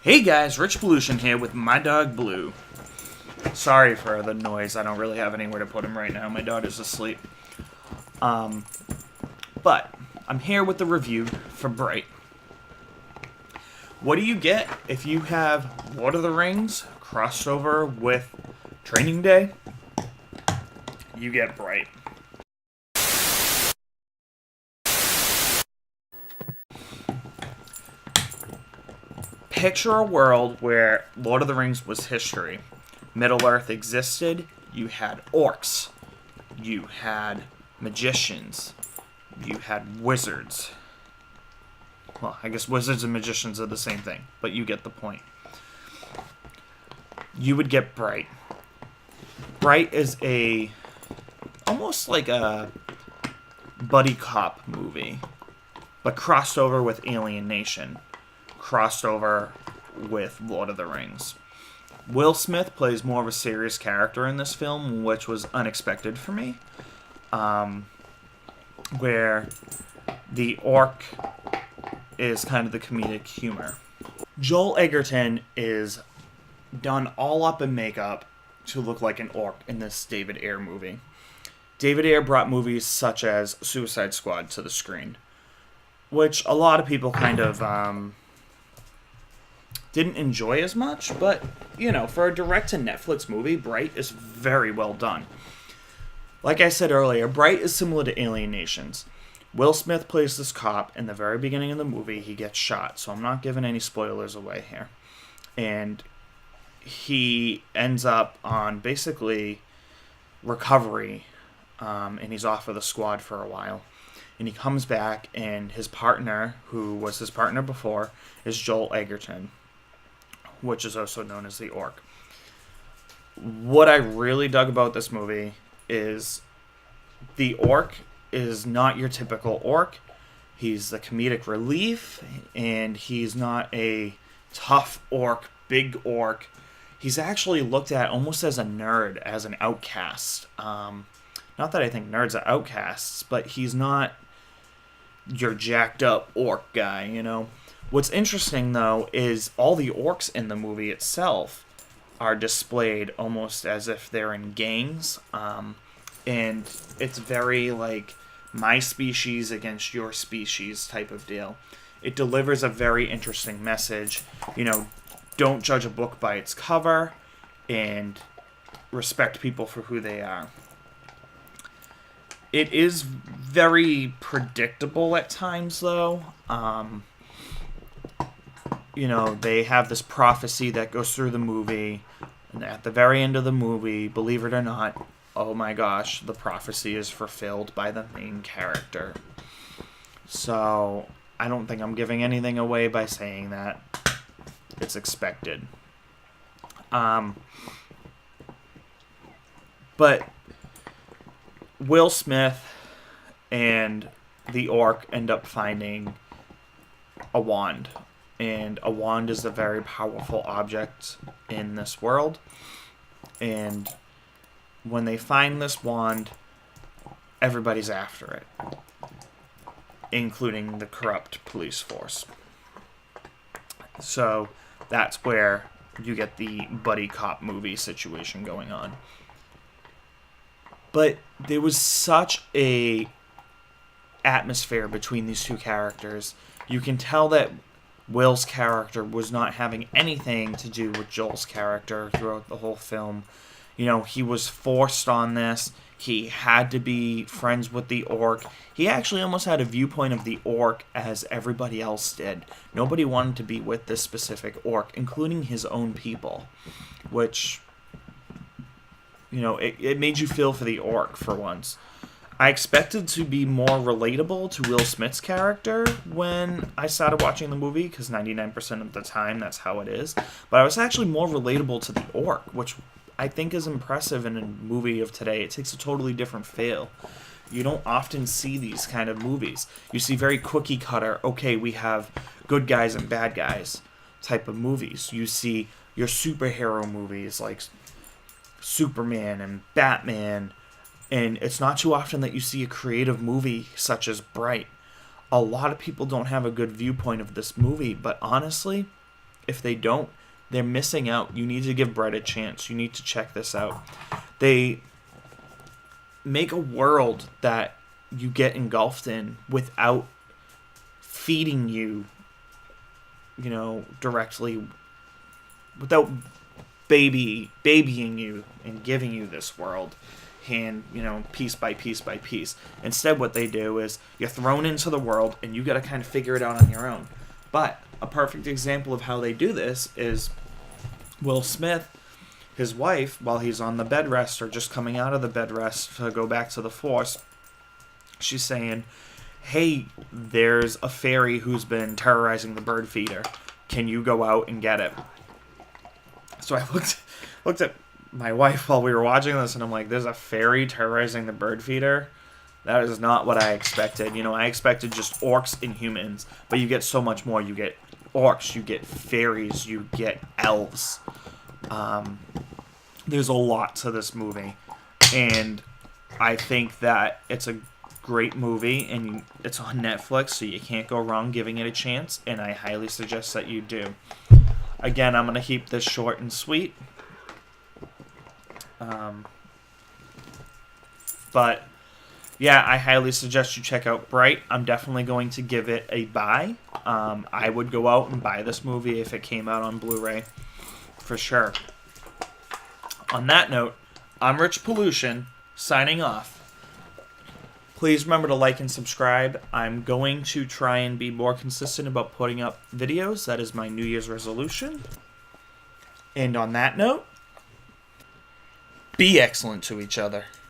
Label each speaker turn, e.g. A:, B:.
A: Hey guys, Rich Pollution here with my dog Blue. Sorry for the noise, I don't really have anywhere to put him right now. My dog is asleep. But I'm here with the review for Beight. What do you get if you have Lord of the Rings crossed over with Training Day? You get Beight. Picture a world where Lord of the Rings was history. Middle-earth existed. You had orcs. You had magicians. You had wizards. Well, I guess wizards and magicians are the same thing, but you get the point. You would get Beight. Beight is almost like a buddy cop movie, but crossed over with Alien Nation. Crossed over with Lord of the Rings. Will Smith plays more of a serious character in this film, which was unexpected for me. Where the orc is kind of the comedic humor. Joel Edgerton is done all up in makeup to look like an orc in this David Ayer movie. David Ayer brought movies such as Suicide Squad to the screen, which a lot of people kind of didn't enjoy as much, but, for a direct-to-Netflix movie, Beight is very well done. Like I said earlier, Beight is similar to Alien Nations. Will Smith plays this cop. In the very beginning of the movie, he gets shot, so I'm not giving any spoilers away here. And he ends up on, basically, recovery, and he's off of the squad for a while. And he comes back, and his partner, who was his partner before, is Joel Edgerton, which is also known as the Orc. What I really dug about this movie is the Orc is not your typical Orc. He's the comedic relief, and he's not a tough Orc, big Orc. He's actually looked at almost as a nerd, as an outcast. Not that I think nerds are outcasts, but he's not your jacked up Orc guy, What's interesting, though, is all the orcs in the movie itself are displayed almost as if they're in gangs. And it's very, like, my species against your species type of deal. It delivers a very interesting message. Don't judge a book by its cover, and respect people for who they are. It is very predictable at times, though. They have this prophecy that goes through the movie, and at the very end of the movie, believe it or not, oh my gosh, the prophecy is fulfilled by the main character. So, I don't think I'm giving anything away by saying that. It's expected. But Will Smith and the Orc end up finding a wand. And a wand is a very powerful object in this world. And when they find this wand, everybody's after it, including the corrupt police force. So that's where you get the buddy cop movie situation going on. But there was such a atmosphere between these two characters. You can tell that Will's character was not having anything to do with Joel's character throughout the whole film. He was forced on this. He had to be friends with the Orc. He actually almost had a viewpoint of the Orc as everybody else did. Nobody wanted to be with this specific Orc, including his own people. Which, it made you feel for the Orc for once. I expected to be more relatable to Will Smith's character when I started watching the movie, because 99% of the time that's how it is. But I was actually more relatable to the Orc, which I think is impressive in a movie of today. It takes a totally different feel. You don't often see these kind of movies. You see very cookie cutter, okay, we have good guys and bad guys type of movies. You see your superhero movies like Superman and Batman. And it's not too often that you see a creative movie such as Beight. A lot of people don't have a good viewpoint of this movie, but honestly, If they don't, they're missing out. You need to give Breight a chance. You need to check this out. They make a world that you get engulfed in without feeding you, directly, without babying you and giving you this world, piece by piece by piece. Instead, what they do is you're thrown into the world and you got to kind of figure it out on your own. But a perfect example of how they do this is Will Smith, his wife, while he's on the bed rest or just coming out of the bed rest to go back to the force, she's saying, hey, there's a fairy who's been terrorizing the bird feeder. Can you go out and get it? So I looked at my wife while we were watching this, and I'm like, there's a fairy terrorizing the bird feeder? That is not what I expected. I expected just orcs and humans, but you get so much more. You get orcs, you get fairies, you get elves. There's a lot to this movie, and I think that it's a great movie, and it's on Netflix, so you can't go wrong giving it a chance, and I highly suggest that you do. Again, I'm going to keep this short and sweet. But yeah, I highly suggest you check out Breight. I'm definitely going to give it a buy. I would go out and buy this movie if it came out on Blu-ray, for sure. On that note, I'm Rich Pollution, signing off. Please remember to like and subscribe. I'm going to try and be more consistent about putting up videos. That is my New Year's resolution. And on that note, be excellent to each other.